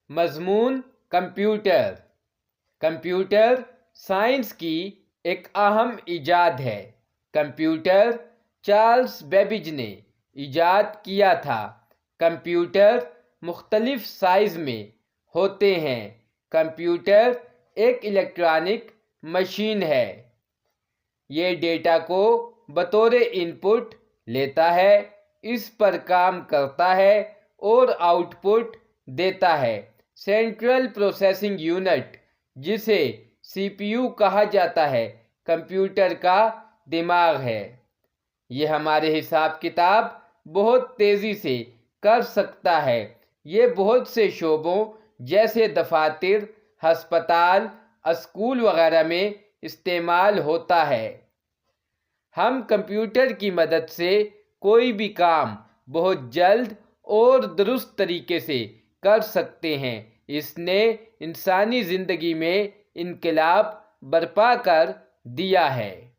مضمون computer. Computer science کی ایک اہم ایجاد ہے۔ کمپیوٹر چارلس بیبیج نے ایجاد کیا تھا۔ کمپیوٹر مختلف سائز میں ہوتے ہیں۔ کمپیوٹر ایک الیکٹرانک مشین ہے۔ یہ ڈیٹا کو بطور ان پٹ لیتا ہے، اس پر کام کرتا ہے اور آؤٹ پٹ دیتا ہے۔ سینٹرل پروسیسنگ یونٹ، جسے سی پی یو کہا جاتا ہے، کمپیوٹر کا دماغ ہے۔ یہ ہمارے حساب کتاب بہت تیزی سے کر سکتا ہے۔ یہ بہت سے شعبوں جیسے دفاتر، ہسپتال، اسکول وغیرہ میں استعمال ہوتا ہے۔ ہم کمپیوٹر کی مدد سے کوئی بھی کام بہت جلد اور درست طریقے سے کر سکتے ہیں۔ اس نے انسانی زندگی میں انقلاب برپا کر دیا ہے۔